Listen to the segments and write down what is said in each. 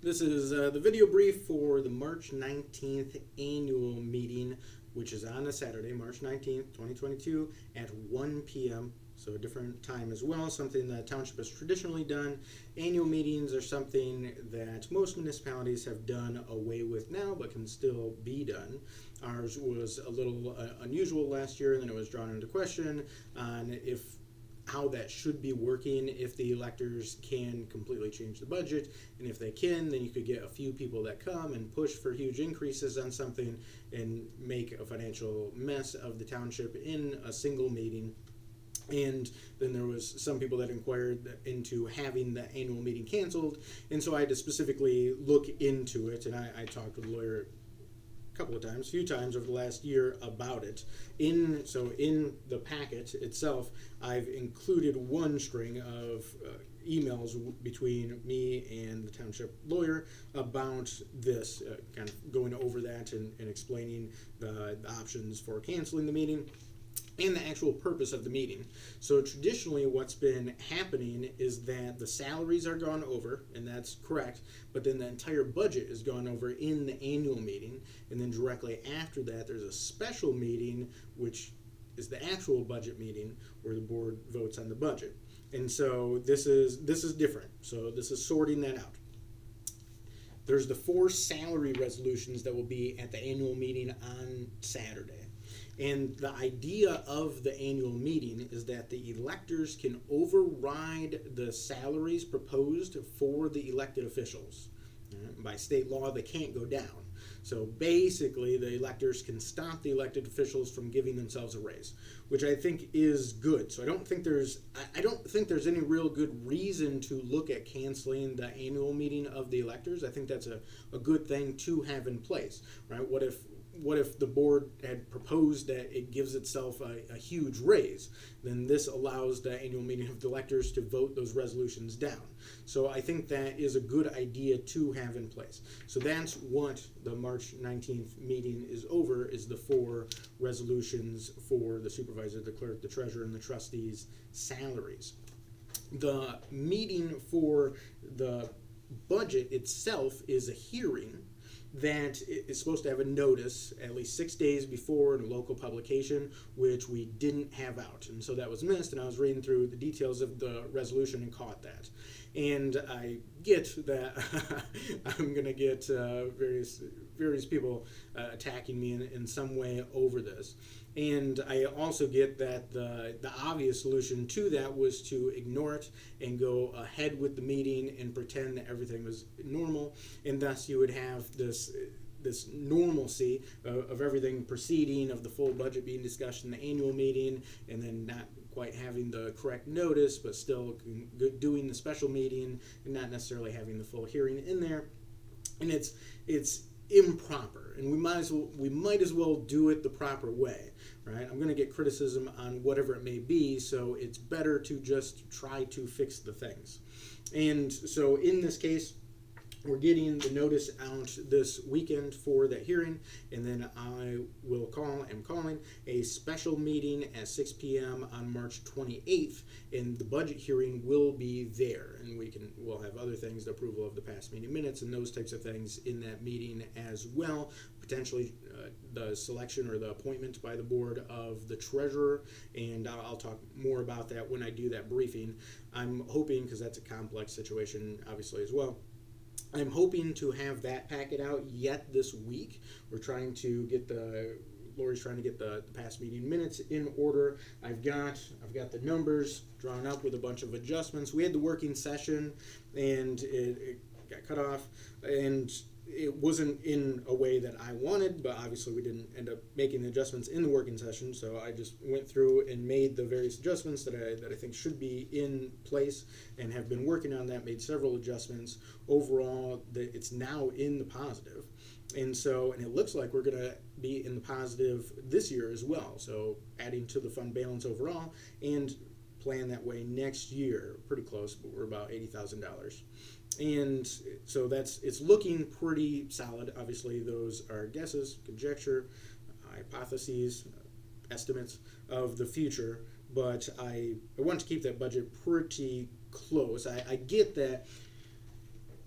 This is the video brief for the March 19th annual meeting, which is on a Saturday, March 19th, 2022 at 1 p.m. So a different time as well, something the township has traditionally done. Annual meetings are something that most municipalities have done away with now, but can still be done. Ours was a little unusual last year, and then it was drawn into question on how that should be working if the electors can completely change the budget, and if they can, then you could get a few people that come and push for huge increases on something and make a financial mess of the township in a single meeting. And then there was some people that inquired into having the annual meeting canceled, and so I had to specifically look into it, and I talked with a lawyer a few times over the last year about it. In the packet itself, I've included one string of emails between me and the township lawyer about this, kind of going over that and explaining the options for canceling the meeting and the actual purpose of the meeting. So traditionally what's been happening is that the salaries are gone over, and that's correct, but then the entire budget is gone over in the annual meeting, and then directly after that there's a special meeting, which is the actual budget meeting where the board votes on the budget. And so this is different. So this is sorting that out. There's the 4 salary resolutions that will be at the annual meeting on Saturday. And the idea of the annual meeting is that the electors can override the salaries proposed for the elected officials. By state law, they can't go down. So basically, the electors can stop the elected officials from giving themselves a raise, which I think is good. So I don't think there's any real good reason to look at canceling the annual meeting of the electors. I think that's a good thing to have in place, right? What if the board had proposed that it gives itself a huge raise? Then this allows the annual meeting of the electors to vote those resolutions down. So I think that is a good idea to have in place. So that's what the March 19th meeting is over, is the 4 resolutions for the supervisor, the clerk, the treasurer, and the trustees' salaries. The meeting for the budget itself is a hearing that is supposed to have a notice at least 6 days before in a local publication, which we didn't have out. And so that was missed, and I was reading through the details of the resolution and caught that. And I get that I'm going to get various people attacking me in some way over this. And I also get that the obvious solution to that was to ignore it and go ahead with the meeting and pretend that everything was normal, and thus you would have this normalcy of everything proceeding, of the full budget being discussed in the annual meeting, and then not quite having the correct notice, but still doing the special meeting and not necessarily having the full hearing in there. And it's improper, and we might as well do it the proper way, right? I'm going to get criticism on whatever it may be, so it's better to just try to fix the things. And so in this case, we're getting the notice out this weekend for that hearing, and then I'm calling a special meeting at 6 p.m. on March 28th, and the budget hearing will be there, and we'll have other things, the approval of the past meeting minutes and those types of things in that meeting as well, potentially the selection or the appointment by the board of the treasurer, and I'll talk more about that when I do that briefing. I'm hoping, because that's a complex situation obviously as well, I'm hoping to have that packet out yet this week. Lori's trying to get the past meeting minutes in order. I've got the numbers drawn up with a bunch of adjustments. We had the working session, and it got cut off, and it wasn't in a way that I wanted, but obviously we didn't end up making the adjustments in the working session, so I just went through and made the various adjustments that I think should be in place, and have been working on that, made several adjustments. Overall, it's now in the positive, and it looks like we're going to be in the positive this year as well, so adding to the fund balance overall, and plan that way next year. Pretty close, but we're about $80,000. And so it's looking pretty solid. Obviously, those are guesses, conjecture, hypotheses, estimates of the future, but I want to keep that budget pretty close. I get that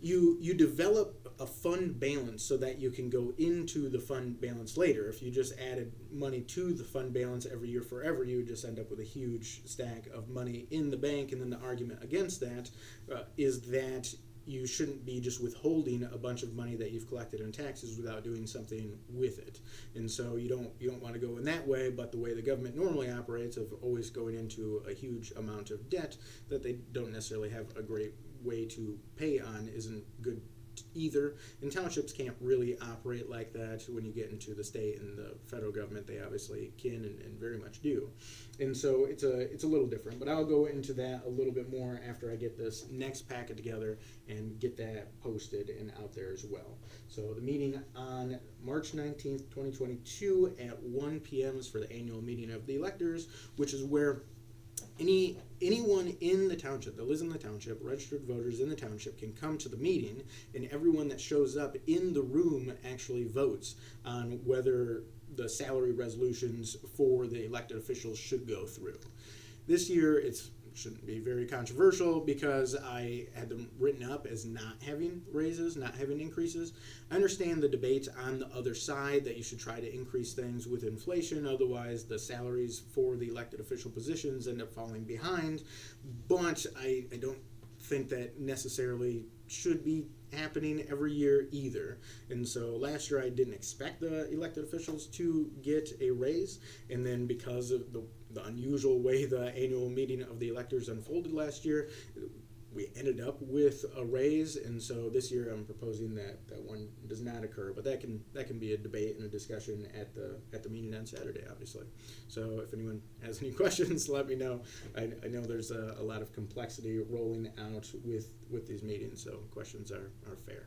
you develop a fund balance so that you can go into the fund balance later. If you just added money to the fund balance every year forever, you would just end up with a huge stack of money in the bank. And then the argument against that is that you shouldn't be just withholding a bunch of money that you've collected in taxes without doing something with it. And so you don't want to go in that way, but the way the government normally operates of always going into a huge amount of debt that they don't necessarily have a great way to pay on isn't good either. And townships can't really operate like that. When you get into the state and the federal government, they obviously can and very much do. And so it's a little different, but I'll go into that a little bit more after I get this next packet together and get that posted and out there as well. So the meeting on March 19th, 2022 at 1 p.m. is for the annual meeting of the electors, which is where anyone in the township that lives in the township, registered voters in the township, can come to the meeting, and everyone that shows up in the room actually votes on whether the salary resolutions for the elected officials should go through. This year, it shouldn't be very controversial because I had them written up as not having raises, not having increases. I understand the debate on the other side that you should try to increase things with inflation, otherwise the salaries for the elected official positions end up falling behind, but I don't think that necessarily should be happening every year either. And so last year I didn't expect the elected officials to get a raise, and then because of the unusual way the annual meeting of the electors unfolded last year, we ended up with a raise. And so this year I'm proposing that one does not occur, but that can be a debate and a discussion at the meeting on Saturday, obviously. So if anyone has any questions, let me know. I know there's a lot of complexity rolling out with these meetings, so questions are fair.